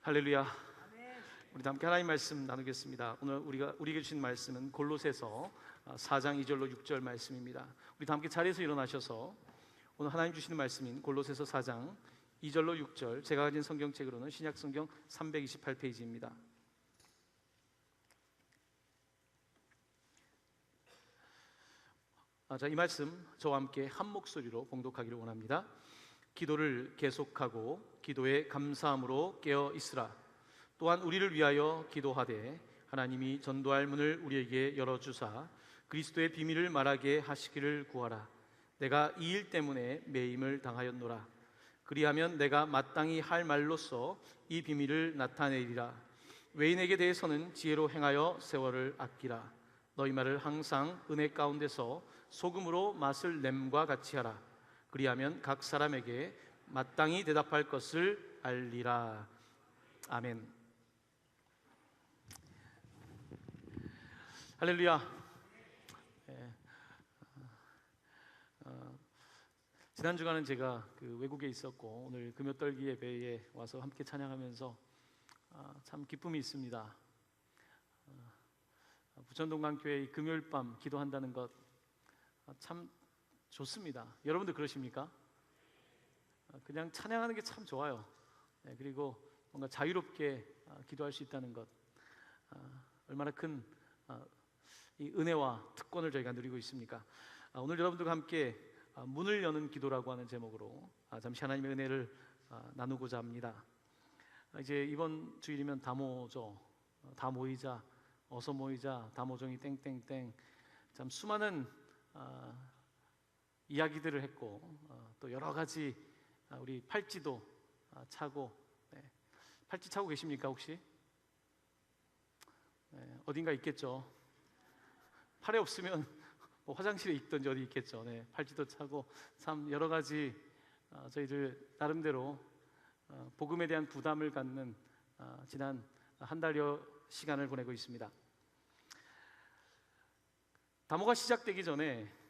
할렐루야. 우리 함께 하나님 말씀 나누겠습니다. 오늘 우리에게 주신 말씀은 골로새서 4장 2절로 6절 말씀입니다. 우리 함께 자리에서 일어나셔서 오늘 하나님 주시는 말씀인 골로새서 4장 2절로 6절, 제가 가진 성경책으로는 신약 성경 328페이지입니다. 이 말씀 저와 함께 한 목소리로 봉독하기를 원합니다. 기도를 계속하고 기도에 감사함으로 깨어 있으라. 또한 우리를 위하여 기도하되 하나님이 전도할 문을 우리에게 열어주사 그리스도의 비밀을 말하게 하시기를 구하라. 내가 이 일 때문에 매임을 당하였노라. 그리하면 내가 마땅히 할 말로써 이 비밀을 나타내리라. 외인에게 대해서는 지혜로 행하여 세월을 아끼라. 너희 말을 항상 은혜 가운데서 소금으로 맛을 냄과 같이 하라. 그리하면 각 사람에게 마땅히 대답할 것을 알리라. 아멘. 할렐루야. 지난 주간은 제가 외국에 있었고 오늘 금요떨기 예배에 와서 함께 찬양하면서 참 기쁨이 있습니다. 부천동강교회 금요일 밤 기도한다는 것 참 좋습니다. 여러분도 그러십니까? 그냥 찬양하는 게 참 좋아요. 그리고 뭔가 자유롭게 기도할 수 있다는 것, 얼마나 큰 이 은혜와 특권을 저희가 누리고 있습니까? 오늘 여러분들과 함께 문을 여는 기도라고 하는 제목으로 잠시 하나님의 은혜를 나누고자 합니다. 이제 이번 주일이면 다모죠. 다 모이자, 어서 모이자, 다모종이 땡땡땡, 참 수많은 이야기들을 했고 또 여러 가지 우리 팔찌도 차고, 팔찌 차고 계십니까 혹시? 어딘가 있겠죠. 팔에 없으면 뭐 화장실에 있든지 어디 있겠죠. 팔찌도 차고 참 여러 가지 저희들 나름대로 복음에 대한 부담을 갖는 지난 한 달여 시간을 보내고 있습니다. 다모가 시작되기 전에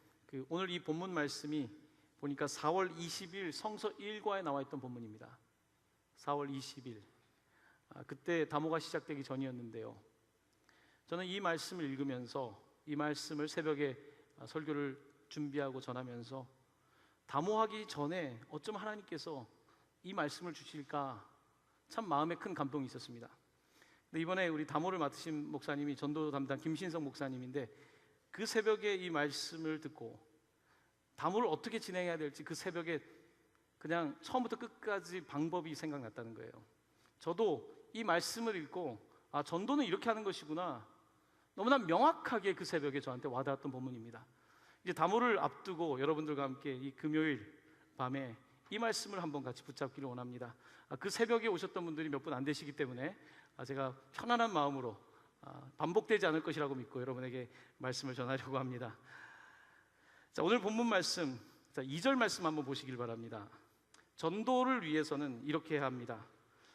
오늘 이 본문 말씀이 보니까 4월 20일 성서 1과에 나와 있던 본문입니다. 4월 20일 그때 다모가 시작되기 전이었는데요, 저는 이 말씀을 읽으면서 이 말씀을 새벽에 설교를 준비하고 전하면서 다모하기 전에 어쩜 하나님께서 이 말씀을 주실까 참 마음에 큰 감동이 있었습니다. 근데 이번에 우리 다모를 맡으신 목사님이 전도 담당 김신성 목사님인데 그 새벽에 이 말씀을 듣고 다모를 어떻게 진행해야 될지 그 새벽에 그냥 처음부터 끝까지 방법이 생각났다는 거예요. 저도 이 말씀을 읽고 전도는 이렇게 하는 것이구나, 너무나 명확하게 그 새벽에 저한테 와닿았던 본문입니다. 이제 다모를 앞두고 여러분들과 함께 이 금요일 밤에 이 말씀을 한번 같이 붙잡기를 원합니다. 그 새벽에 오셨던 분들이 몇 분 안 되시기 때문에 제가 편안한 마음으로 반복되지 않을 것이라고 믿고 여러분에게 말씀을 전하려고 합니다. 자, 오늘 본문 말씀 2절 말씀 한번 보시길 바랍니다. 전도를 위해서는 이렇게 해야 합니다.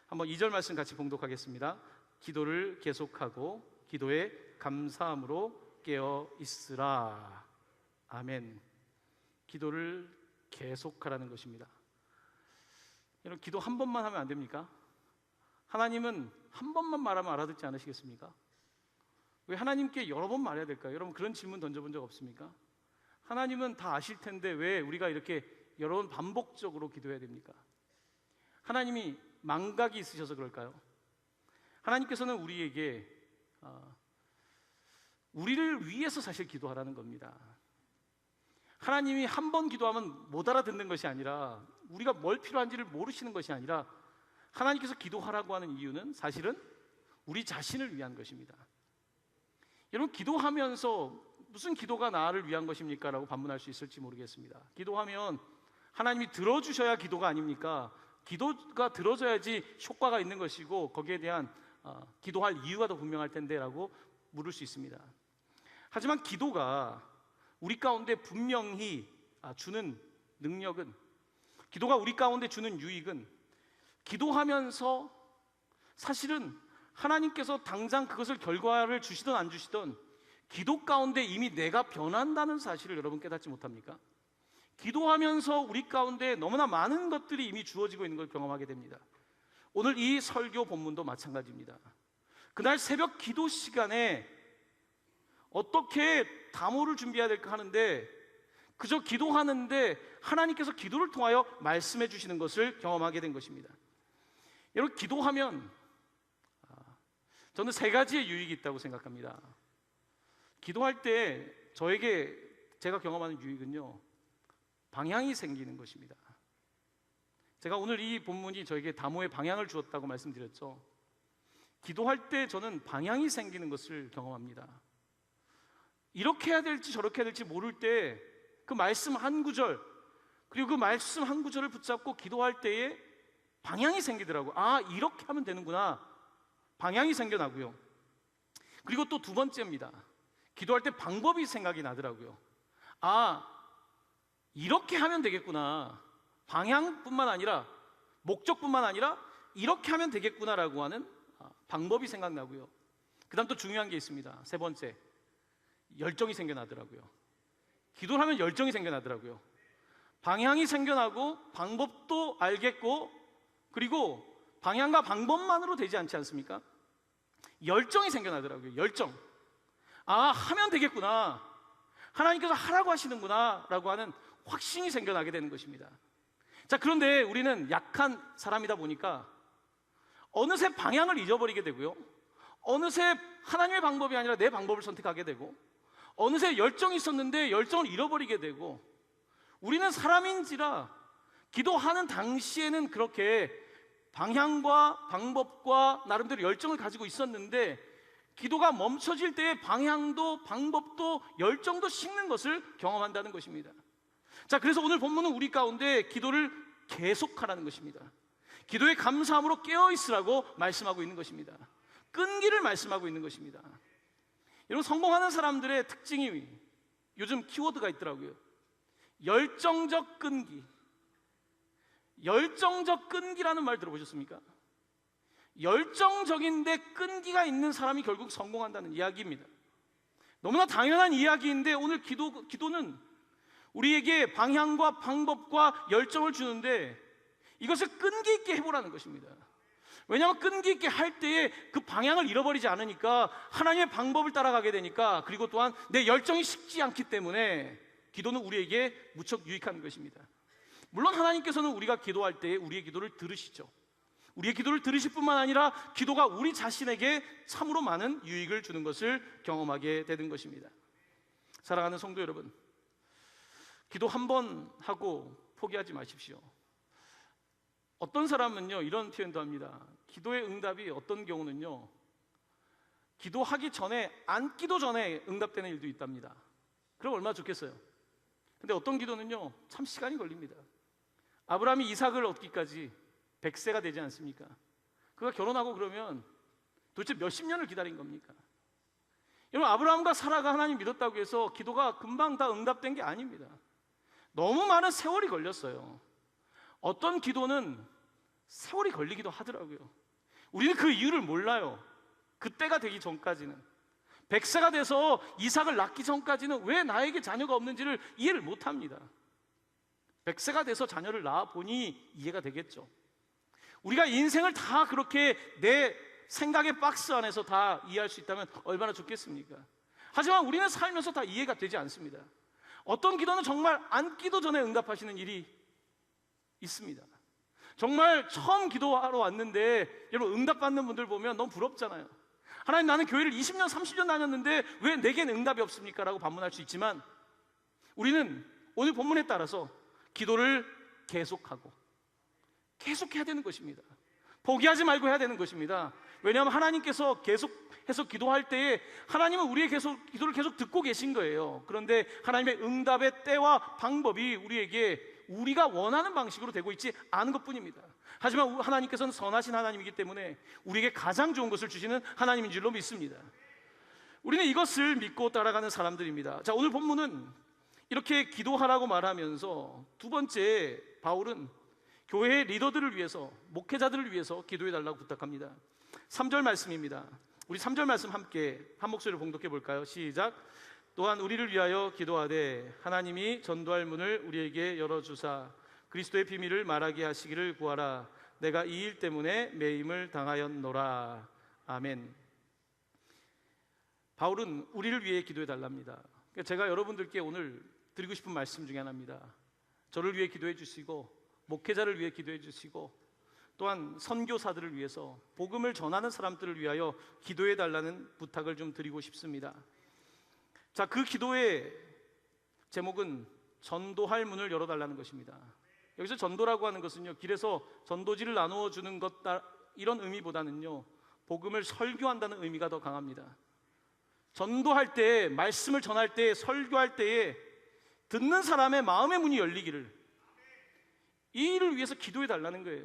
한번 2절 말씀 같이 봉독하겠습니다. 기도를 계속하고 기도에 감사함으로 깨어 있으라. 아멘. 기도를 계속하라는 것입니다. 여러분, 기도 한 번만 하면 안 됩니까? 하나님은 한 번만 말하면 알아듣지 않으시겠습니까? 왜 하나님께 여러 번 말해야 될까요? 여러분, 그런 질문 던져본 적 없습니까? 하나님은 다 아실 텐데 왜 우리가 이렇게 여러 번 반복적으로 기도해야 됩니까? 하나님이 망각이 있으셔서 그럴까요? 하나님께서는 우리에게 우리를 위해서 사실 기도하라는 겁니다. 하나님이 한 번 기도하면 못 알아듣는 것이 아니라, 우리가 뭘 필요한지를 모르시는 것이 아니라, 하나님께서 기도하라고 하는 이유는 사실은 우리 자신을 위한 것입니다. 여러분, 기도하면서 무슨 기도가 나를 위한 것입니까? 라고 반문할 수 있을지 모르겠습니다. 기도하면 하나님이 들어주셔야 기도가 아닙니까? 기도가 들어져야지 효과가 있는 것이고 거기에 대한 기도할 이유가 더 분명할 텐데 라고 물을 수 있습니다. 하지만 기도가 우리 가운데 분명히 주는 능력은, 기도가 우리 가운데 주는 유익은, 기도하면서 사실은 하나님께서 당장 그것을 결과를 주시든 안 주시든 기도 가운데 이미 내가 변한다는 사실을 여러분 깨닫지 못합니까? 기도하면서 우리 가운데 너무나 많은 것들이 이미 주어지고 있는 걸 경험하게 됩니다. 오늘 이 설교 본문도 마찬가지입니다. 그날 새벽 기도 시간에 어떻게 담호를 준비해야 될까 하는데 그저 기도하는데 하나님께서 기도를 통하여 말씀해 주시는 것을 경험하게 된 것입니다. 여러분, 기도하면 저는 세 가지의 유익이 있다고 생각합니다. 기도할 때 제가 경험하는 유익은요, 방향이 생기는 것입니다. 제가 오늘 이 본문이 저에게 담호의 방향을 주었다고 말씀드렸죠. 기도할 때 저는 방향이 생기는 것을 경험합니다. 이렇게 해야 될지 저렇게 해야 될지 모를 때 그 말씀 한 구절, 그리고 그 말씀 한 구절을 붙잡고 기도할 때에 방향이 생기더라고요. 아, 이렇게 하면 되는구나. 방향이 생겨나고요. 그리고 또 두 번째입니다. 기도할 때 방법이 생각이 나더라고요. 아, 이렇게 하면 되겠구나. 방향뿐만 아니라, 목적뿐만 아니라 이렇게 하면 되겠구나라고 하는 방법이 생각나고요. 그 다음 또 중요한 게 있습니다. 세 번째, 열정이 생겨나더라고요. 기도를 하면 열정이 생겨나더라고요. 방향이 생겨나고 방법도 알겠고, 그리고 방향과 방법만으로 되지 않지 않습니까? 열정이 생겨나더라고요. 열정. 아, 하면 되겠구나. 하나님께서 하라고 하시는구나 라고 하는 확신이 생겨나게 되는 것입니다. 자, 그런데 우리는 약한 사람이다 보니까 어느새 방향을 잊어버리게 되고요, 어느새 하나님의 방법이 아니라 내 방법을 선택하게 되고, 어느새 열정이 있었는데 열정을 잃어버리게 되고, 우리는 사람인지라 기도하는 당시에는 그렇게 방향과 방법과 나름대로 열정을 가지고 있었는데, 기도가 멈춰질 때에 방향도 방법도 열정도 식는 것을 경험한다는 것입니다. 자, 그래서 오늘 본문은 우리 가운데 기도를 계속하라는 것입니다. 기도의 감사함으로 깨어있으라고 말씀하고 있는 것입니다. 끈기를 말씀하고 있는 것입니다. 여러분, 성공하는 사람들의 특징이 요즘 키워드가 있더라고요. 열정적 끈기. 열정적 끈기라는 말 들어보셨습니까? 열정적인데 끈기가 있는 사람이 결국 성공한다는 이야기입니다. 너무나 당연한 이야기인데 오늘 기도는 우리에게 방향과 방법과 열정을 주는데 이것을 끈기 있게 해보라는 것입니다. 왜냐하면 끈기 있게 할 때에 그 방향을 잃어버리지 않으니까, 하나님의 방법을 따라가게 되니까, 그리고 또한 내 열정이 식지 않기 때문에 기도는 우리에게 무척 유익한 것입니다. 물론 하나님께서는 우리가 기도할 때에 우리의 기도를 들으시죠. 우리의 기도를 들으실 뿐만 아니라 기도가 우리 자신에게 참으로 많은 유익을 주는 것을 경험하게 되는 것입니다. 사랑하는 성도 여러분, 기도 한 번 하고 포기하지 마십시오. 어떤 사람은요, 이런 표현도 합니다. 기도의 응답이 어떤 경우는요, 기도하기 전에, 앉기도 전에 응답되는 일도 있답니다. 그럼 얼마나 좋겠어요. 근데 어떤 기도는요, 참 시간이 걸립니다. 아브라함이 이삭을 얻기까지 100세가 되지 않습니까? 그가 결혼하고 그러면 도대체 몇십 년을 기다린 겁니까? 여러분, 아브라함과 사라가 하나님 믿었다고 해서 기도가 금방 다 응답된 게 아닙니다. 너무 많은 세월이 걸렸어요. 어떤 기도는 세월이 걸리기도 하더라고요. 우리는 그 이유를 몰라요. 그때가 되기 전까지는, 100세가 돼서 이삭을 낳기 전까지는 왜 나에게 자녀가 없는지를 이해를 못합니다. 100세가 돼서 자녀를 낳아 보니 이해가 되겠죠. 우리가 인생을 다 그렇게 내 생각의 박스 안에서 다 이해할 수 있다면 얼마나 좋겠습니까? 하지만 우리는 살면서 다 이해가 되지 않습니다. 어떤 기도는 정말 앉기도 전에 응답하시는 일이 있습니다. 정말 처음 기도하러 왔는데 여러분, 응답받는 분들 보면 너무 부럽잖아요. 하나님, 나는 교회를 20년 30년 다녔는데 왜 내겐 응답이 없습니까? 라고 반문할 수 있지만, 우리는 오늘 본문에 따라서 기도를 계속하고 계속해야 되는 것입니다. 포기하지 말고 해야 되는 것입니다. 왜냐하면 하나님께서 계속해서 기도할 때에 하나님은 우리의 기도를 계속 듣고 계신 거예요. 그런데 하나님의 응답의 때와 방법이 우리가 원하는 방식으로 되고 있지 않은 것뿐입니다. 하지만 하나님께서는 선하신 하나님이기 때문에 우리에게 가장 좋은 것을 주시는 하나님인 줄로 믿습니다. 우리는 이것을 믿고 따라가는 사람들입니다. 자, 오늘 본문은 이렇게 기도하라고 말하면서 두 번째, 바울은 교회의 리더들을 위해서, 목회자들을 위해서 기도해달라고 부탁합니다. 3절 말씀입니다. 우리 3절 말씀 함께 한 목소리로 봉독해 볼까요? 시작. 또한 우리를 위하여 기도하되 하나님이 전도할 문을 우리에게 열어주사 그리스도의 비밀을 말하게 하시기를 구하라. 내가 이 일 때문에 매임을 당하였노라. 아멘. 바울은 우리를 위해 기도해 달랍니다. 제가 여러분들께 오늘 드리고 싶은 말씀 중에 하나입니다. 저를 위해 기도해 주시고, 목회자를 위해 기도해 주시고, 또한 선교사들을 위해서, 복음을 전하는 사람들을 위하여 기도해 달라는 부탁을 좀 드리고 싶습니다. 자, 그 기도의 제목은 전도할 문을 열어달라는 것입니다. 여기서 전도라고 하는 것은요, 길에서 전도지를 나누어 주는 것, 이런 의미보다는요, 복음을 설교한다는 의미가 더 강합니다. 전도할 때, 말씀을 전할 때, 설교할 때에 듣는 사람의 마음의 문이 열리기를, 이 일을 위해서 기도해 달라는 거예요.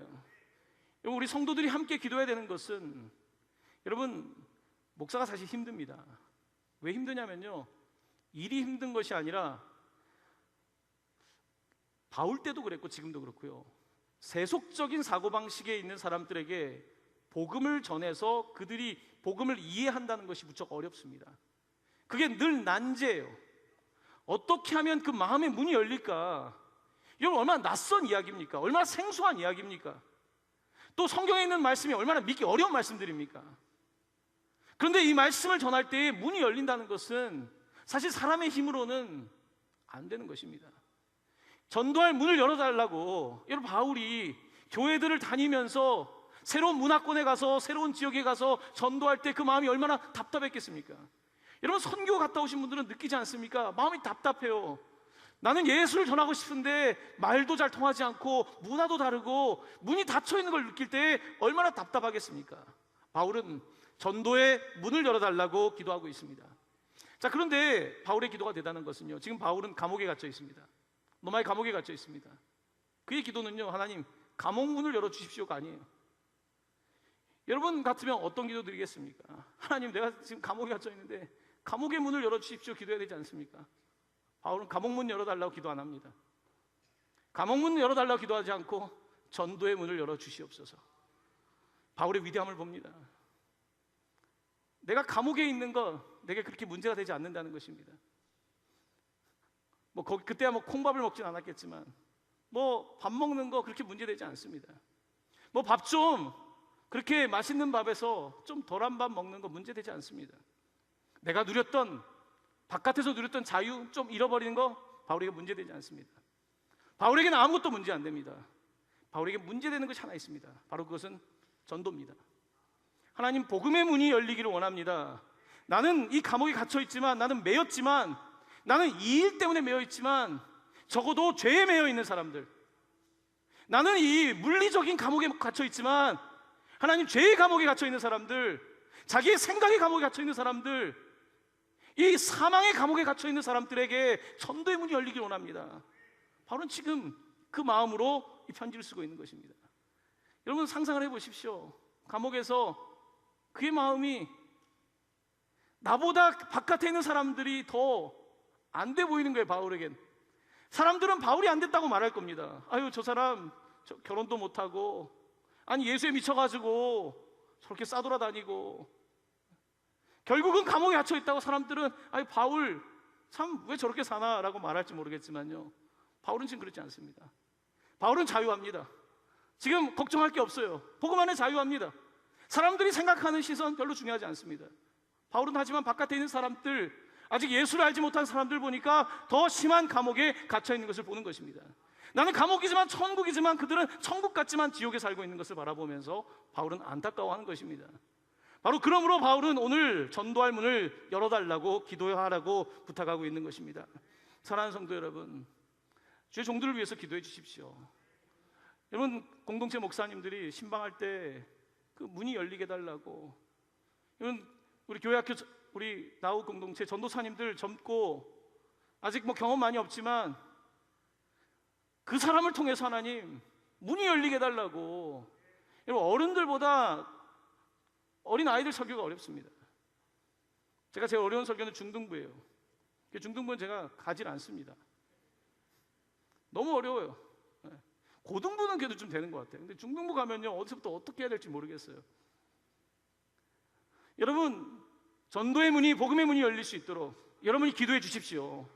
여러분, 우리 성도들이 함께 기도해야 되는 것은, 여러분, 목사가 사실 힘듭니다. 왜 힘드냐면요, 일이 힘든 것이 아니라, 바울 때도 그랬고 지금도 그렇고요, 세속적인 사고방식에 있는 사람들에게 복음을 전해서 그들이 복음을 이해한다는 것이 무척 어렵습니다. 그게 늘 난제예요. 어떻게 하면 그 마음의 문이 열릴까? 여러분, 얼마나 낯선 이야기입니까? 얼마나 생소한 이야기입니까? 또 성경에 있는 말씀이 얼마나 믿기 어려운 말씀들입니까? 그런데 이 말씀을 전할 때 문이 열린다는 것은 사실 사람의 힘으로는 안 되는 것입니다. 전도할 문을 열어달라고, 여러분, 바울이 교회들을 다니면서 새로운 문화권에 가서, 새로운 지역에 가서 전도할 때 그 마음이 얼마나 답답했겠습니까? 여러분, 선교 갔다 오신 분들은 느끼지 않습니까? 마음이 답답해요. 나는 예수를 전하고 싶은데 말도 잘 통하지 않고 문화도 다르고 문이 닫혀 있는 걸 느낄 때 얼마나 답답하겠습니까? 바울은 전도의 문을 열어달라고 기도하고 있습니다. 자, 그런데 바울의 기도가 대단한 것은요, 지금 바울은 감옥에 갇혀 있습니다. 로마의 감옥에 갇혀 있습니다. 그의 기도는요, 하나님, 감옥 문을 열어주십시오가 아니에요. 여러분 같으면 어떤 기도 드리겠습니까? 하나님, 내가 지금 감옥에 갇혀 있는데 감옥의 문을 열어주십시오 기도해야 되지 않습니까? 바울은 감옥 문 열어달라고 기도 안 합니다. 감옥 문 열어달라고 기도하지 않고 전도의 문을 열어주시옵소서. 바울의 위대함을 봅니다. 내가 감옥에 있는 거 내게 그렇게 문제가 되지 않는다는 것입니다. 그때야 콩밥을 먹진 않았겠지만 밥 먹는 거 그렇게 문제되지 않습니다. 밥 좀 그렇게 맛있는 밥에서 좀 덜한 밥 먹는 거 문제되지 않습니다. 내가 누렸던, 바깥에서 누렸던 자유 좀 잃어버리는 거 바울에게 문제되지 않습니다. 바울에게는 아무것도 문제 안 됩니다. 바울에게 문제되는 것이 하나 있습니다. 바로 그것은 전도입니다. 하나님, 복음의 문이 열리기를 원합니다. 나는 이 감옥에 갇혀 있지만, 나는 매였지만, 나는 이 일 때문에 매여 있지만, 적어도 죄에 매여 있는 사람들, 나는 이 물리적인 감옥에 갇혀 있지만 하나님, 죄의 감옥에 갇혀 있는 사람들, 자기의 생각의 감옥에 갇혀 있는 사람들, 이 사망의 감옥에 갇혀 있는 사람들에게 전도의 문이 열리길 원합니다. 바울은 지금 그 마음으로 이 편지를 쓰고 있는 것입니다. 여러분, 상상을 해보십시오. 감옥에서 그의 마음이, 나보다 바깥에 있는 사람들이 더 안 돼 보이는 거예요. 바울에겐 사람들은 바울이 안 됐다고 말할 겁니다. 아유, 저 사람 결혼도 못하고, 아니 예수에 미쳐가지고 저렇게 싸돌아다니고, 결국은 감옥에 갇혀 있다고 사람들은 아니 바울 참 왜 저렇게 사나라고 말할지 모르겠지만요, 바울은 지금 그렇지 않습니다. 바울은 자유합니다. 지금 걱정할 게 없어요. 복음 안에 자유합니다. 사람들이 생각하는 시선 별로 중요하지 않습니다. 바울은 하지만 바깥에 있는 사람들, 아직 예수를 알지 못한 사람들 보니까 더 심한 감옥에 갇혀 있는 것을 보는 것입니다. 나는 감옥이지만 천국이지만 그들은 천국 같지만 지옥에 살고 있는 것을 바라보면서 바울은 안타까워하는 것입니다. 바로 그러므로 바울은 오늘 전도할 문을 열어달라고, 기도하라고 부탁하고 있는 것입니다. 사랑하는 성도 여러분, 주의 종들을 위해서 기도해 주십시오. 여러분, 공동체 목사님들이 신방할 때 그 문이 열리게 해달라고, 여러분, 우리 교회학교, 우리 나우 공동체 전도사님들 젊고 아직 경험 많이 없지만 그 사람을 통해서 하나님 문이 열리게 해달라고. 여러분, 어른들보다 어린 아이들 설교가 어렵습니다. 제가 제일 어려운 설교는 중등부예요. 중등부는 제가 가질 않습니다. 너무 어려워요. 고등부는 그래도 좀 되는 것 같아요. 근데 중등부 가면요, 어디서부터 어떻게 해야 될지 모르겠어요. 여러분, 전도의 문이, 복음의 문이 열릴 수 있도록 여러분이 기도해 주십시오.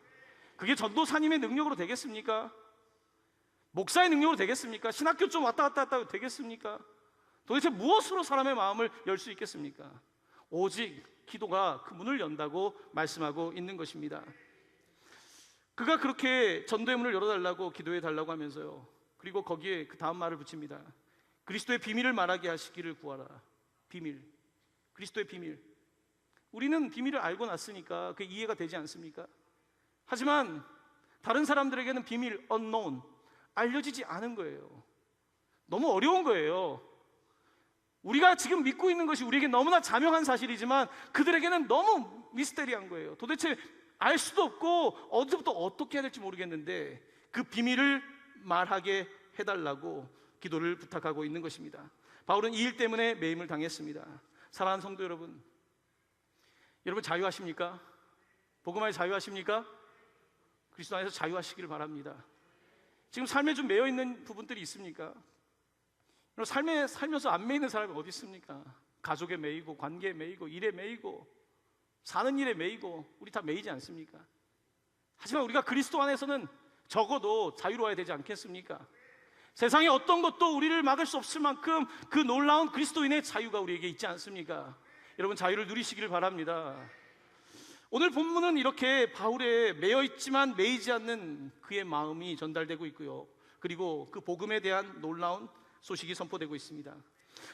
그게 전도사님의 능력으로 되겠습니까? 목사의 능력으로 되겠습니까? 신학교 좀 왔다 갔다 해도 되겠습니까? 도대체 무엇으로 사람의 마음을 열 수 있겠습니까? 오직 기도가 그 문을 연다고 말씀하고 있는 것입니다. 그가 그렇게 전도의 문을 열어달라고 기도해 달라고 하면서요, 그리고 거기에 그 다음 말을 붙입니다. 그리스도의 비밀을 말하게 하시기를 구하라. 비밀, 그리스도의 비밀. 우리는 비밀을 알고 났으니까 그게 이해가 되지 않습니까? 하지만 다른 사람들에게는 비밀, unknown, 알려지지 않은 거예요. 너무 어려운 거예요. 우리가 지금 믿고 있는 것이 우리에게 너무나 자명한 사실이지만 그들에게는 너무 미스테리한 거예요. 도대체 알 수도 없고 어디서부터 어떻게 해야 될지 모르겠는데 그 비밀을 말하게 해달라고 기도를 부탁하고 있는 것입니다. 바울은 이 일 때문에 매임을 당했습니다. 사랑하는 성도 여러분, 여러분 자유하십니까? 복음 안에 자유하십니까? 그리스도 안에서 자유하시기를 바랍니다. 지금 삶에 좀 매여 있는 부분들이 있습니까? 삶에 살면서 안 매이는 사람이 어디 있습니까? 가족에 매이고, 관계에 매이고, 일에 매이고, 사는 일에 매이고, 우리 다 매이지 않습니까? 하지만 우리가 그리스도 안에서는 적어도 자유로워야 되지 않겠습니까? 세상의 어떤 것도 우리를 막을 수 없을 만큼 그 놀라운 그리스도인의 자유가 우리에게 있지 않습니까? 여러분 자유를 누리시기를 바랍니다. 오늘 본문은 이렇게 바울의 매여있지만 매이지 않는 그의 마음이 전달되고 있고요, 그리고 그 복음에 대한 놀라운 소식이 선포되고 있습니다.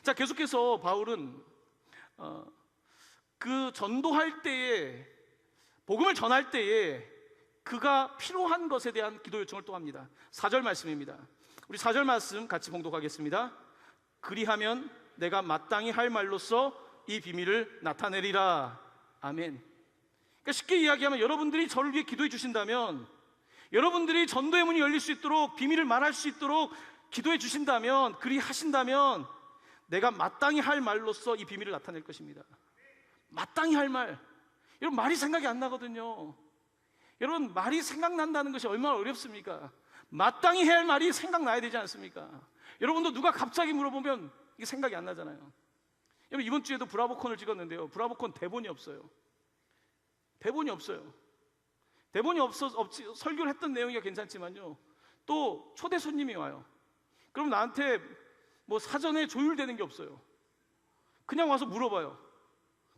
자, 계속해서 바울은 그 전도할 때에, 복음을 전할 때에 그가 필요한 것에 대한 기도 요청을 또 합니다. 4절 말씀입니다. 우리 4절 말씀 같이 봉독하겠습니다. 그리하면 내가 마땅히 할 말로써 이 비밀을 나타내리라. 아멘. 그러니까 쉽게 이야기하면 여러분들이 저를 위해 기도해 주신다면, 여러분들이 전도의 문이 열릴 수 있도록, 비밀을 말할 수 있도록 기도해 주신다면, 그리하신다면 내가 마땅히 할 말로써 이 비밀을 나타낼 것입니다. 마땅히 할 말, 여러분 말이 생각이 안 나거든요. 여러분 말이 생각난다는 것이 얼마나 어렵습니까? 마땅히 해야 할 말이 생각나야 되지 않습니까? 여러분도 누가 갑자기 물어보면 이게 생각이 안 나잖아요. 여러분 이번 주에도 브라보콘을 찍었는데요, 브라보콘 대본이 없어요. 대본이 없어요. 대본이 없지, 설교를 했던 내용이 괜찮지만요, 또 초대 손님이 와요. 그럼 나한테 뭐 사전에 조율되는 게 없어요. 그냥 와서 물어봐요.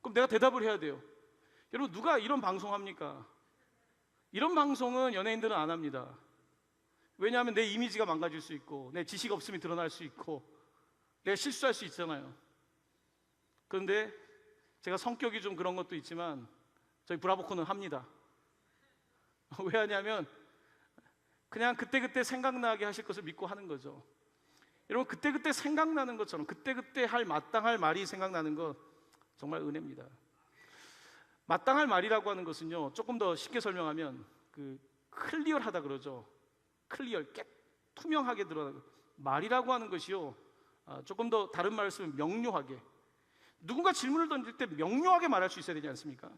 그럼 내가 대답을 해야 돼요. 여러분 누가 이런 방송합니까? 이런 방송은 연예인들은 안 합니다. 왜냐하면 내 이미지가 망가질 수 있고, 내 지식 없음이 드러날 수 있고, 내가 실수할 수 있잖아요. 그런데 제가 성격이 좀 그런 것도 있지만 저희 브라보콘은 합니다. 왜 하냐면 그냥 그때그때 생각나게 하실 것을 믿고 하는 거죠. 여러분 그때그때 생각나는 것처럼 그때그때 할 마땅할 말이 생각나는 것 정말 은혜입니다. 마땅할 말이라고 하는 것은요, 조금 더 쉽게 설명하면 그 클리어하다 그러죠. 클리어, 투명하게 드러나는 말이라고 하는 것이요, 조금 더 다른 말을 쓰면 명료하게, 누군가 질문을 던질 때 명료하게 말할 수 있어야 되지 않습니까?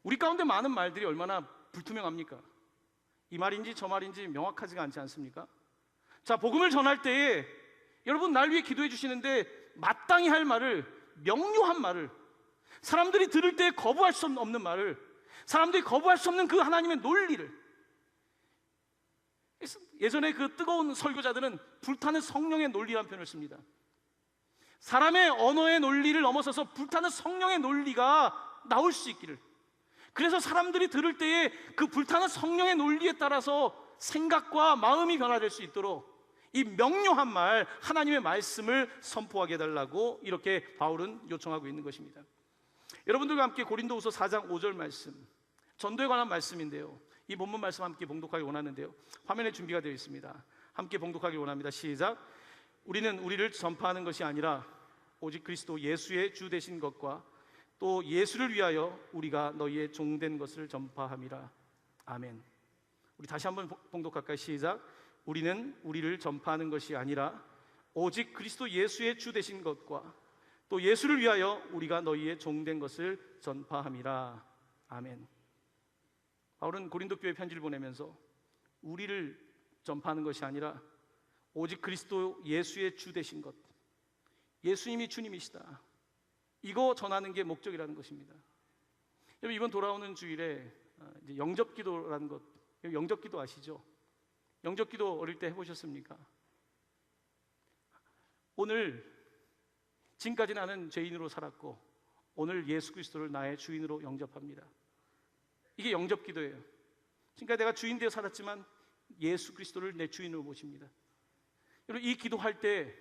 우리 가운데 많은 말들이 얼마나 불투명합니까? 이 말인지 저 말인지 명확하지가 않지 않습니까? 자, 복음을 전할 때에 여러분 날 위해 기도해 주시는데 마땅히 할 말을, 명료한 말을, 사람들이 들을 때 거부할 수 없는 말을, 사람들이 거부할 수 없는 그 하나님의 논리를, 예전에 그 뜨거운 설교자들은 불타는 성령의 논리라는 표현을 씁니다. 사람의 언어의 논리를 넘어서서 불타는 성령의 논리가 나올 수 있기를, 그래서 사람들이 들을 때에 그 불타는 성령의 논리에 따라서 생각과 마음이 변화될 수 있도록 이 명료한 말, 하나님의 말씀을 선포하게 해달라고 이렇게 바울은 요청하고 있는 것입니다. 여러분들과 함께 고린도후서 4장 5절 말씀, 전도에 관한 말씀인데요, 이 본문 말씀 함께 봉독하기 원하는데요, 화면에 준비가 되어 있습니다. 함께 봉독하기 원합니다. 시작. 우리는 우리를 전파하는 것이 아니라 오직 그리스도 예수의 주 되신 것과 또 예수를 위하여 우리가 너희의 종된 것을 전파함이라. 아멘. 우리 다시 한번 봉독할까요? 시작. 우리는 우리를 전파하는 것이 아니라 오직 그리스도 예수의 주 되신 것과 또 예수를 위하여 우리가 너희의 종된 것을 전파함이라. 아멘. 바울은 고린도 교회 편지를 보내면서 우리를 전파하는 것이 아니라 오직 그리스도 예수의 주 되신 것, 예수님이 주님이시다, 이거 전하는 게 목적이라는 것입니다. 여러분 이번 돌아오는 주일에 이제 영접기도라는 것, 영접기도 아시죠? 영접기도 어릴 때 해보셨습니까? 오늘 지금까지 나는 죄인으로 살았고 오늘 예수 그리스도를 나의 주인으로 영접합니다. 이게 영접기도예요. 지금까지 내가 주인 되어 살았지만 예수 그리스도를 내 주인으로 모십니다. 여러분, 이 기도할 때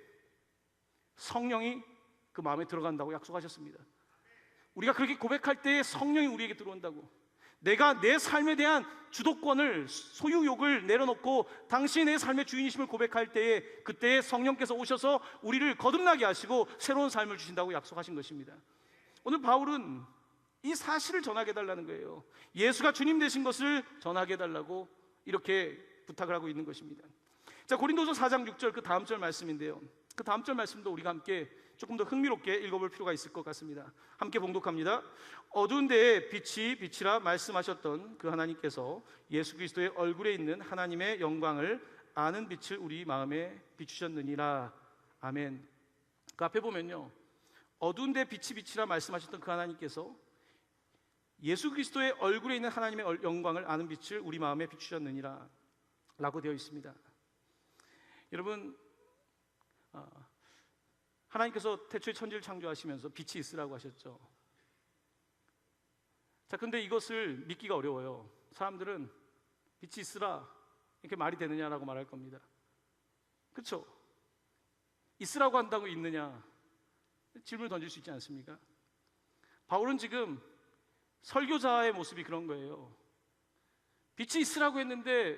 성령이 그 마음에 들어간다고 약속하셨습니다. 우리가 그렇게 고백할 때 성령이 우리에게 들어온다고. 내가 내 삶에 대한 주도권을, 소유욕을 내려놓고 당신이 내 삶의 주인이심을 고백할 때에 그때에 성령께서 오셔서 우리를 거듭나게 하시고 새로운 삶을 주신다고 약속하신 것입니다. 오늘 바울은 이 사실을 전하게 해달라는 거예요. 예수가 주님 되신 것을 전하게 해달라고 이렇게 부탁을 하고 있는 것입니다. 자, 고린도서 4장 6절 그 다음 절 말씀인데요, 그 다음 절 말씀도 우리가 함께 조금 더 흥미롭게 읽어볼 필요가 있을 것 같습니다. 함께 봉독합니다. 어두운 데에 빛이 빛이라 말씀하셨던 그 하나님께서 예수 그리스도의 얼굴에 있는 하나님의 영광을 아는 빛을 우리 마음에 비추셨느니라. 아멘. 그 앞에 보면요, 어두운 데에 빛이 빛이라 말씀하셨던 그 하나님께서 예수 그리스도의 얼굴에 있는 하나님의 영광을 아는 빛을 우리 마음에 비추셨느니라 라고 되어 있습니다. 여러분, 하나님께서 태초에 천지를 창조하시면서 빛이 있으라고 하셨죠. 자, 근데 이것을 믿기가 어려워요. 사람들은 빛이 있으라 이렇게 말이 되느냐라고 말할 겁니다. 그렇죠? 있으라고 한다고 있느냐, 질문을 던질 수 있지 않습니까? 바울은 지금 설교자의 모습이 그런 거예요. 빛이 있으라고 했는데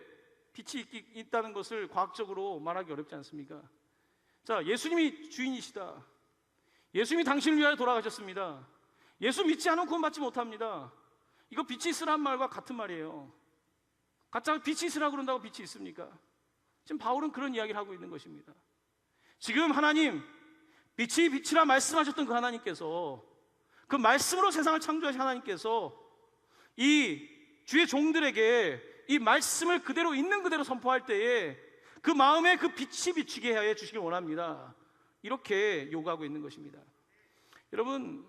빛이 있다는 것을 과학적으로 말하기 어렵지 않습니까? 자, 예수님이 주인이시다. 예수님이 당신을 위하여 돌아가셨습니다. 예수 믿지 않으면 구원받지 못합니다. 이거 빛이 있으라는 말과 같은 말이에요. 가짜 빛이 있으라고 그런다고 빛이 있습니까? 지금 바울은 그런 이야기를 하고 있는 것입니다. 지금 하나님, 빛이 빛이라 말씀하셨던 그 하나님께서, 그 말씀으로 세상을 창조하신 하나님께서 이 주의 종들에게 이 말씀을 그대로 있는 그대로 선포할 때에 그 마음에 그 빛이 비추게 해 주시길 원합니다. 이렇게 요구하고 있는 것입니다. 여러분,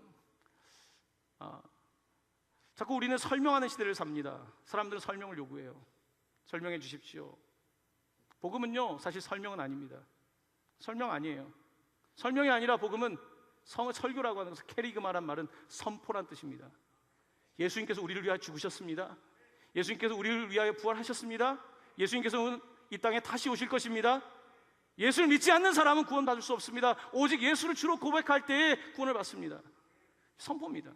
자꾸 우리는 설명하는 시대를 삽니다. 사람들은 설명을 요구해요. 설명해 주십시오. 복음은요, 사실 설명은 아닙니다. 설명 아니에요. 설명이 아니라 복음은 설교라고 하는 것은 캐리그마란 말은 선포란 뜻입니다. 예수님께서 우리를 위하여 죽으셨습니다. 예수님께서 우리를 위하여 부활하셨습니다. 예수님께서는 이 땅에 다시 오실 것입니다. 예수를 믿지 않는 사람은 구원받을 수 없습니다. 오직 예수를 주로 고백할 때에 구원을 받습니다. 선포입니다.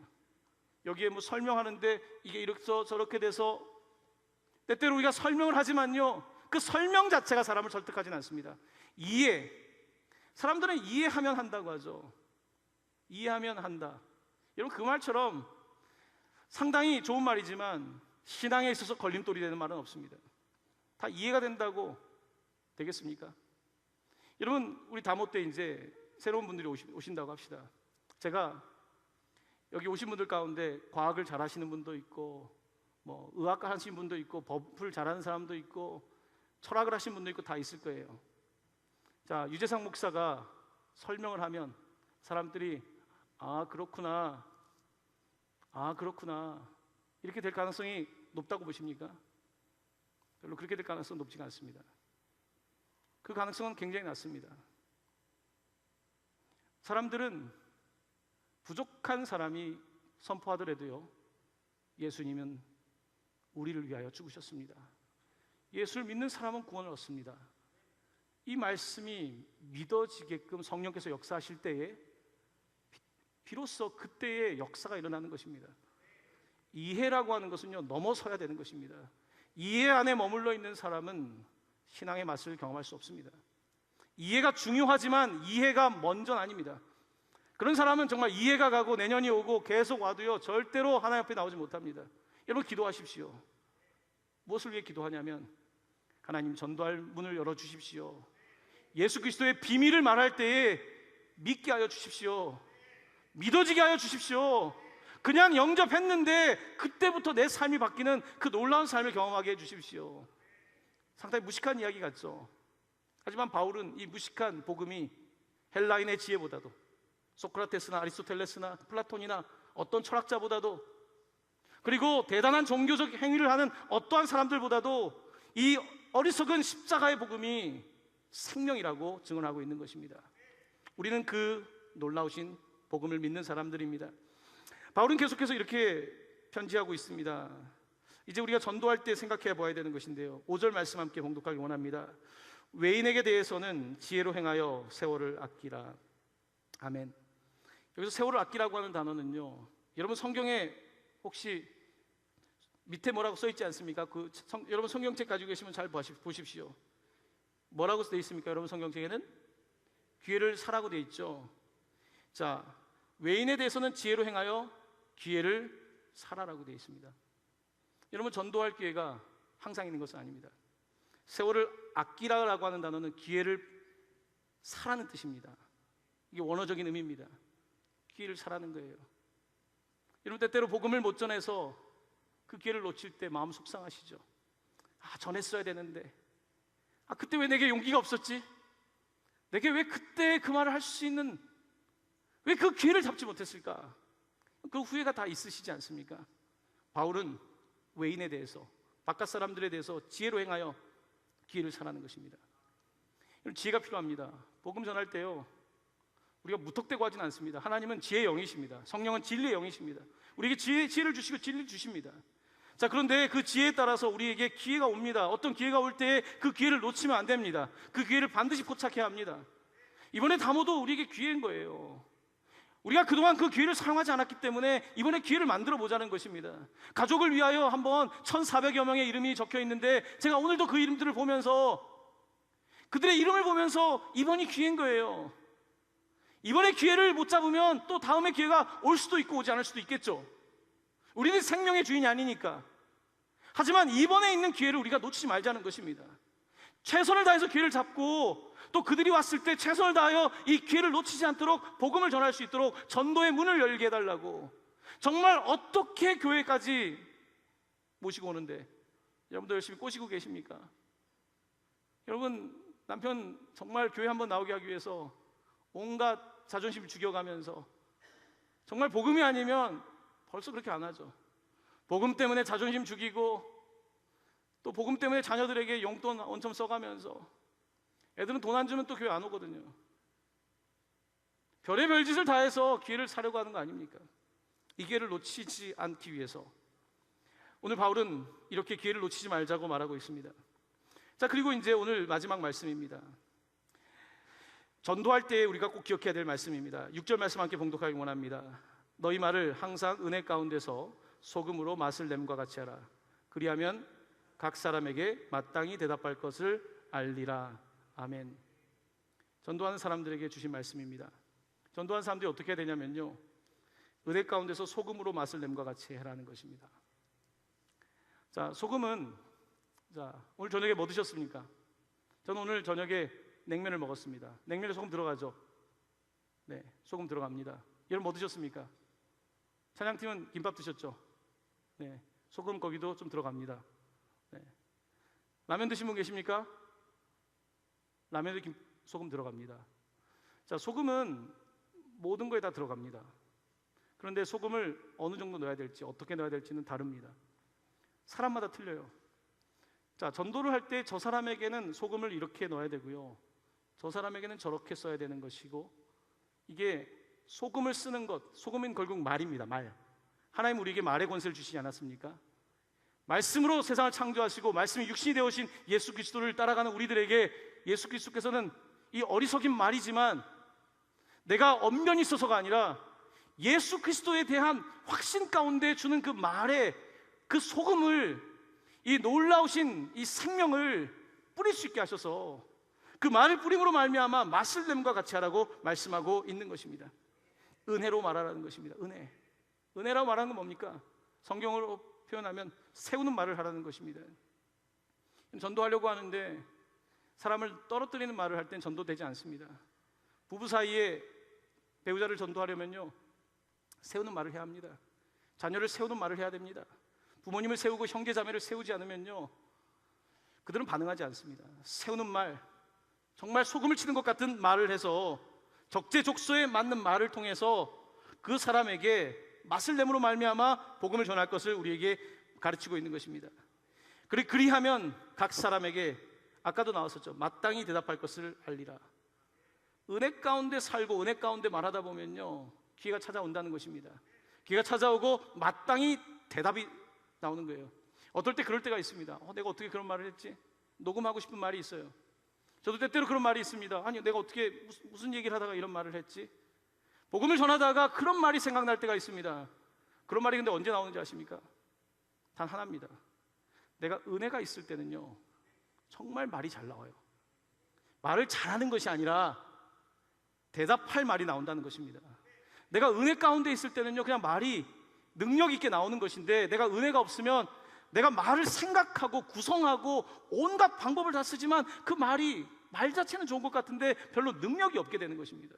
여기에 뭐 설명하는데 이게 이렇게 저렇게 돼서, 때때로 우리가 설명을 하지만요, 그 설명 자체가 사람을 설득하지는 않습니다. 이해, 사람들은 이해하면 한다고 하죠. 이해하면 한다. 여러분, 그 말처럼 상당히 좋은 말이지만 신앙에 있어서 걸림돌이 되는 말은 없습니다. 다 이해가 된다고 되겠습니까? 여러분, 우리 다모 때 이제 새로운 분들이 오신다고 합시다. 제가 여기 오신 분들 가운데 과학을 잘하시는 분도 있고, 뭐 의학과 하시는 분도 있고, 법을 잘하는 사람도 있고, 철학을 하시는 분도 있고, 다 있을 거예요. 자, 유재상 목사가 설명을 하면 사람들이 아, 그렇구나, 아, 그렇구나, 이렇게 될 가능성이 높다고 보십니까? 별로 그렇게 될 가능성은 높지가 않습니다. 그 가능성은 굉장히 낮습니다. 사람들은 부족한 사람이 선포하더라도요, 예수님은 우리를 위하여 죽으셨습니다. 예수를 믿는 사람은 구원을 얻습니다. 이 말씀이 믿어지게끔 성령께서 역사하실 때에 비로소 그때의 역사가 일어나는 것입니다. 이해라고 하는 것은요, 넘어서야 되는 것입니다. 이해 안에 머물러 있는 사람은 신앙의 맛을 경험할 수 없습니다. 이해가 중요하지만 이해가 먼저는 아닙니다. 그런 사람은 정말 이해가 가고 내년이 오고 계속 와도요, 절대로 하나님 앞에 나오지 못합니다. 여러분, 기도하십시오. 무엇을 위해 기도하냐면, 하나님, 전도할 문을 열어주십시오. 예수 그리스도의 비밀을 말할 때에 믿게 하여 주십시오. 믿어지게 하여 주십시오. 그냥 영접했는데 그때부터 내 삶이 바뀌는 그 놀라운 삶을 경험하게 해 주십시오. 상당히 무식한 이야기 같죠. 하지만 바울은 이 무식한 복음이 헬라인의 지혜보다도, 소크라테스나 아리스토텔레스나 플라톤이나 어떤 철학자보다도, 그리고 대단한 종교적 행위를 하는 어떠한 사람들보다도 이 어리석은 십자가의 복음이 생명이라고 증언하고 있는 것입니다. 우리는 그 놀라우신 복음을 믿는 사람들입니다. 바울은 계속해서 이렇게 편지하고 있습니다. 이제 우리가 전도할 때 생각해 봐야 되는 것인데요, 5절 말씀 함께 봉독하기 원합니다. 외인에게 대해서는 지혜로 행하여 세월을 아끼라. 아멘. 여기서 세월을 아끼라고 하는 단어는요, 여러분 성경에 혹시 밑에 뭐라고 써 있지 않습니까? 여러분 성경책 가지고 계시면 잘 보십시오. 뭐라고 써 있습니까? 여러분 성경책에는 기회를 사라고 돼 있죠. 자, 외인에 대해서는 지혜로 행하여 기회를 사라라고 돼 있습니다. 여러분 전도할 기회가 항상 있는 것은 아닙니다. 세월을 아끼라고 하는 단어는 기회를 사라는 뜻입니다. 이게 원어적인 의미입니다. 기회를 사라는 거예요. 여러분 때때로 복음을 못 전해서 그 기회를 놓칠 때 마음 속상하시죠? 전했어야 되는데, 그때 왜 내게 용기가 없었지? 내게 왜 그때 그 말을 할 수 있는, 왜 그 기회를 잡지 못했을까? 그 후회가 다 있으시지 않습니까? 바울은 외인에 대해서, 바깥 사람들에 대해서 지혜로 행하여 기회를 사라는 것입니다. 지혜가 필요합니다. 복음 전할 때요, 우리가 무턱대고 하진 않습니다. 하나님은 지혜의 영이십니다. 성령은 진리의 영이십니다. 우리에게 지혜를 주시고 진리를 주십니다. 자, 그런데 그 지혜에 따라서 우리에게 기회가 옵니다. 어떤 기회가 올 때 그 기회를 놓치면 안 됩니다. 그 기회를 반드시 포착해야 합니다. 이번에 다모도 우리에게 기회인 거예요. 우리가 그동안 그 기회를 사용하지 않았기 때문에 이번에 기회를 만들어 보자는 것입니다. 가족을 위하여 한번 1,400여 명의 이름이 적혀 있는데, 제가 오늘도 그 이름들을 보면서, 그들의 이름을 보면서 이번이 기회인 거예요. 이번에 기회를 못 잡으면 또 다음에 기회가 올 수도 있고 오지 않을 수도 있겠죠. 우리는 생명의 주인이 아니니까. 하지만 이번에 있는 기회를 우리가 놓치지 말자는 것입니다. 최선을 다해서 기회를 잡고, 또 그들이 왔을 때 최선을 다하여 이 기회를 놓치지 않도록 복음을 전할 수 있도록 전도의 문을 열게 해달라고. 정말 어떻게 교회까지 모시고 오는데 여러분도 열심히 꼬시고 계십니까? 여러분 남편 정말 교회 한번 나오게 하기 위해서 온갖 자존심을 죽여가면서, 정말 복음이 아니면 벌써 그렇게 안 하죠. 복음 때문에 자존심 죽이고, 또 복음 때문에 자녀들에게 용돈 엄청 써가면서, 애들은 돈 안 주면 또 교회 안 오거든요. 별의별 짓을 다 해서 기회를 사려고 하는 거 아닙니까? 이 기회를 놓치지 않기 위해서 오늘 바울은 이렇게 기회를 놓치지 말자고 말하고 있습니다. 자, 그리고 이제 오늘 마지막 말씀입니다. 전도할 때 우리가 꼭 기억해야 될 말씀입니다. 6절 말씀 함께 봉독하기 원합니다. 너희 말을 항상 은혜 가운데서 소금으로 맛을 냄과 같이 하라. 그리하면 각 사람에게 마땅히 대답할 것을 알리라. 아멘. 전도하는 사람들에게 주신 말씀입니다. 전도하는 사람들이 어떻게 해야 되냐면요, 은혜 가운데서 소금으로 맛을 냄과 같이 해라는 것입니다. 자, 소금은, 오늘 저녁에 뭐 드셨습니까? 저는 오늘 저녁에 냉면을 먹었습니다. 냉면에 소금 들어가죠? 네, 소금 들어갑니다. 여러분 뭐 드셨습니까? 찬양팀은 김밥 드셨죠? 네, 소금 거기도 좀 들어갑니다. 네. 라면 드신 분 계십니까? 라면에도 소금 들어갑니다. 자, 소금은 모든 거에 다 들어갑니다. 그런데 소금을 어느 정도 넣어야 될지, 어떻게 넣어야 될지는 다릅니다. 사람마다 틀려요. 자, 전도를 할 때 저 사람에게는 소금을 이렇게 넣어야 되고요, 저 사람에게는 저렇게 써야 되는 것이고, 이게 소금을 쓰는 것, 소금은 결국 말입니다. 말. 하나님 우리에게 말의 권세를 주시지 않았습니까? 말씀으로 세상을 창조하시고 말씀이 육신이 되어신 예수 그리스도를 따라가는 우리들에게 예수 그리스도께서는 이 어리석인 말이지만 내가 언변이 있어서가 아니라 예수 그리스도에 대한 확신 가운데 주는 그 말에 그 소금을, 이 놀라우신 이 생명을 뿌릴 수 있게 하셔서 그 말을 뿌림으로 말미암아 맛을 냄과 같이 하라고 말씀하고 있는 것입니다. 은혜로 말하라는 것입니다. 은혜라고 말하는 건 뭡니까? 성경으로 표현하면 세우는 말을 하라는 것입니다. 전도하려고 하는데 사람을 떨어뜨리는 말을 할 땐 전도되지 않습니다. 부부 사이에 배우자를 전도하려면요, 세우는 말을 해야 합니다. 자녀를 세우는 말을 해야 됩니다. 부모님을 세우고 형제 자매를 세우지 않으면요, 그들은 반응하지 않습니다. 세우는 말, 정말 소금을 치는 것 같은 말을 해서 적재적소에 맞는 말을 통해서 그 사람에게 맛을 내므로 말미암아 복음을 전할 것을 우리에게 가르치고 있는 것입니다. 그리하면 각 사람에게 아까도 나왔었죠. 마땅히 대답할 것을 알리라. 은혜 가운데 살고 은혜 가운데 말하다 보면요, 기회가 찾아온다는 것입니다. 기회가 찾아오고 마땅히 대답이 나오는 거예요. 어떨 때 그럴 때가 있습니다. 내가 어떻게 그런 말을 했지? 녹음하고 싶은 말이 있어요. 저도 때때로 그런 말이 있습니다. 아니, 내가 어떻게 무슨 얘기를 하다가 이런 말을 했지? 복음을 전하다가 그런 말이 생각날 때가 있습니다. 그런 말이 근데 언제 나오는지 아십니까? 단 하나입니다. 내가 은혜가 있을 때는요, 정말 말이 잘 나와요. 말을 잘하는 것이 아니라 대답할 말이 나온다는 것입니다. 내가 은혜 가운데 있을 때는요, 그냥 말이 능력 있게 나오는 것인데, 내가 은혜가 없으면 내가 말을 생각하고 구성하고 온갖 방법을 다 쓰지만 그 말 자체는 좋은 것 같은데 별로 능력이 없게 되는 것입니다.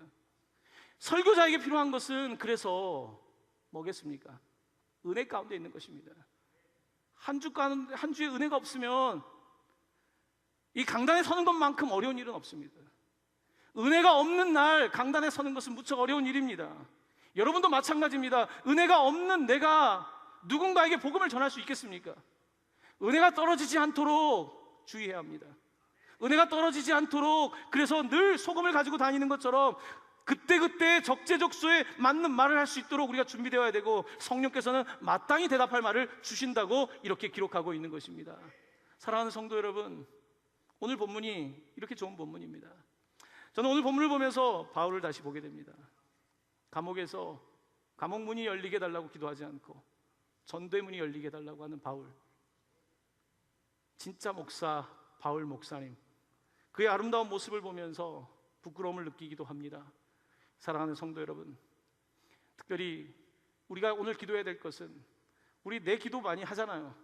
설교자에게 필요한 것은 그래서 뭐겠습니까? 은혜 가운데 있는 것입니다. 한 주의 은혜가 없으면 이 강단에 서는 것만큼 어려운 일은 없습니다. 은혜가 없는 날 강단에 서는 것은 무척 어려운 일입니다. 여러분도 마찬가지입니다. 은혜가 없는 내가 누군가에게 복음을 전할 수 있겠습니까? 은혜가 떨어지지 않도록 주의해야 합니다. 은혜가 떨어지지 않도록, 그래서 늘 소금을 가지고 다니는 것처럼 그때그때 적재적소에 맞는 말을 할 수 있도록 우리가 준비되어야 되고, 성령께서는 마땅히 대답할 말을 주신다고 이렇게 기록하고 있는 것입니다. 사랑하는 성도 여러분, 오늘 본문이 이렇게 좋은 본문입니다. 저는 오늘 본문을 보면서 바울을 다시 보게 됩니다. 감옥에서 감옥 문이 열리게 해달라고 기도하지 않고 전도의 문이 열리게 해달라고 하는 바울, 진짜 목사 바울 목사님, 그의 아름다운 모습을 보면서 부끄러움을 느끼기도 합니다. 사랑하는 성도 여러분, 특별히 우리가 오늘 기도해야 될 것은, 우리 내 기도 많이 하잖아요.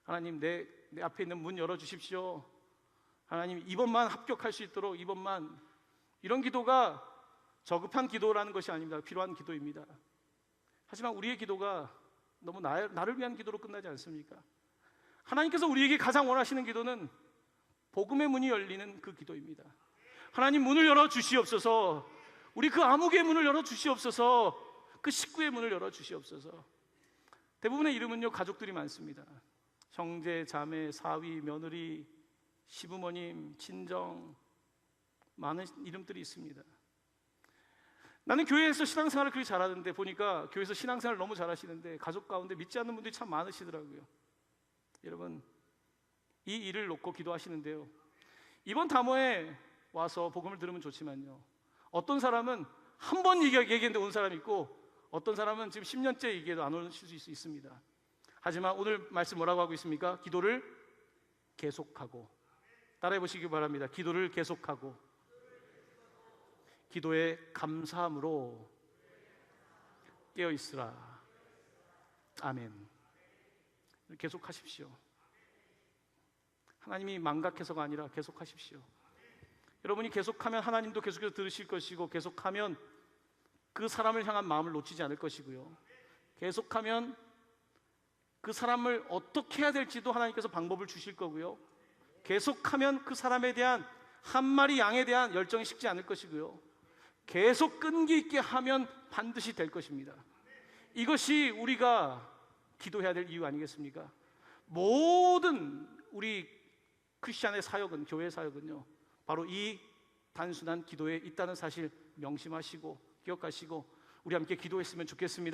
하나님, 내 앞에 있는 문 열어주십시오. 하나님, 이번만 합격할 수 있도록, 이번만. 이런 기도가 저급한 기도라는 것이 아닙니다. 필요한 기도입니다. 하지만 우리의 기도가 너무 나를 위한 기도로 끝나지 않습니까? 하나님께서 우리에게 가장 원하시는 기도는 복음의 문이 열리는 그 기도입니다. 하나님, 문을 열어 주시옵소서. 우리 그 암흑의 문을 열어 주시옵소서. 그 식구의 문을 열어 주시옵소서. 대부분의 이름은요, 가족들이 많습니다. 형제, 자매, 사위, 며느리, 시부모님, 친정, 많은 이름들이 있습니다. 나는 교회에서 신앙생활을 그렇게 잘하는데, 보니까 교회에서 신앙생활을 너무 잘하시는데 가족 가운데 믿지 않는 분들이 참 많으시더라고요. 여러분, 이 일을 놓고 기도하시는데요, 이번 담화에 와서 복음을 들으면 좋지만요, 어떤 사람은 한 번 얘기했는데 온 사람이 있고, 어떤 사람은 지금 10년째 얘기해도 안 오실 수 있습니다. 하지만 오늘 말씀 뭐라고 하고 있습니까? 기도를 계속하고. 따라해 보시기 바랍니다. 기도를 계속하고 기도에 감사함으로 깨어있으라. 아멘. 계속하십시오. 하나님이 망각해서가 아니라 계속하십시오. 여러분이 계속하면 하나님도 계속해서 들으실 것이고, 계속하면 그 사람을 향한 마음을 놓치지 않을 것이고요, 계속하면 그 사람을 어떻게 해야 될지도 하나님께서 방법을 주실 거고요, 계속하면 그 사람에 대한 한 마리 양에 대한 열정이 식지 않을 것이고요, 계속 끈기 있게 하면 반드시 될 것입니다. 이것이 우리가 기도해야 될 이유 아니겠습니까? 모든 우리 크리스찬의 사역은, 교회의 사역은요, 바로 이 단순한 기도에 있다는 사실 명심하시고 기억하시고 우리 함께 기도했으면 좋겠습니다.